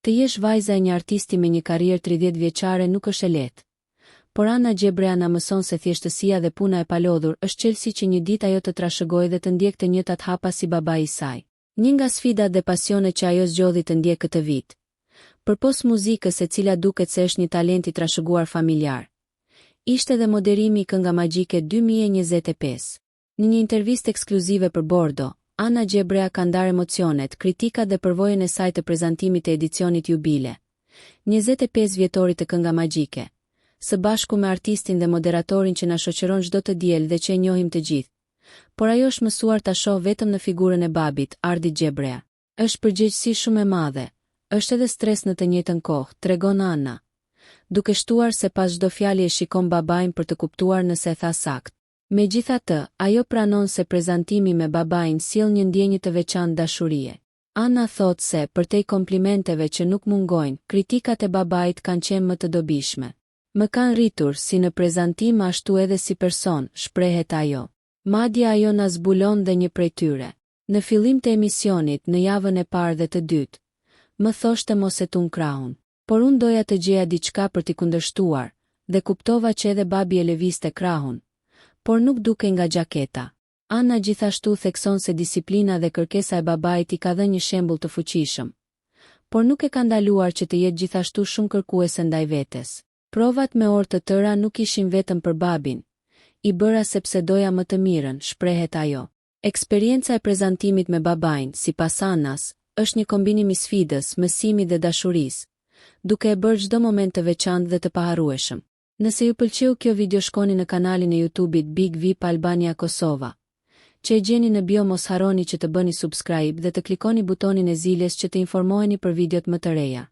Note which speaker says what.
Speaker 1: Të jesh vajza e një artisti me një karrierë 30 vjeçare nuk është e lehtë. Por Ana Gjebrea na mëson se thjeshtësia dhe puna e palodhur është çelësi që një ditë ajo të trashëgojë dhe të ndjekë të njëjtat hapa si babai i saj. Një nga sfidat dhe pasionet që ajo zgjodhi të ndjekë këtë vit, përpos muzikës e cila duket se është një talent i trashëguar familjar, ishte dhe moderimi i Kënga Magjike 2025. Në një intervistë ekskluzive për Bordo, Ana Gjebrea ka ndarë emocionet, kritikat dhe përvojën e saj të prezantimit të edicionit jubile 25 vjetorit të Kënga Magjike, së bashku me artistin dhe moderatorin që na shoqëron çdo të diel dhe që e njohim të gjithë. Por ajo është mësuar ta shoh vetëm në figurën e babit, Ardi Gjebrea. Është përgjegjësi shumë e madhe, është edhe stres në të njëjtën kohë, tregon Ana, duke shtuar se pas çdo fjali e shikon babain për të kuptuar nëse e tha saktë. Megjithatë, ajo pranon se prezantimi me babain sjell një ndjenjë të veçantë dashurie. Ana thot se, përtej komplimenteve që nuk mungojnë, kritikat e babait kanë qenë më të dobishme. Më kanë rritur si në prezantim ashtu edhe si person, shprehet ajo. Madje ajo na zbulon dhe një prej tyre. Në fillim të emisionit, në javën e parë dhe të dytë, më thoshte mos e tun krahun. Por unë doja të gjeja diçka për t'i kundërshtuar, dhe kuptova që edhe babi e lëvizte krahun, por nuk duke nga gjaketa. Ana gjithashtu thekson se disiplina dhe kërkesa e babait i ka dhënë një shembull të fuqishëm, por nuk e ka ndaluar që të jetë gjithashtu shumë kërkuese ndaj vetes. Provat me orë të tëra nuk ishin vetëm për babin, i bëra sepse doja më të mirën, shprehet ajo. Eksperienca e prezantimit me babain, sipas Anas, është një kombinim i sfidës, mësimit dhe dashurisë, duke e bërë çdo moment të veçantë dhe të paharrueshëm. Nëse ju pëlqeu kjo video, shkoni në kanalin e YouTube-it Big VIP Albania Kosova, që e gjeni në bio. Mos harroni që të bëni subscribe dhe të klikoni butonin e ziljes që të informoheni për videot më të reja.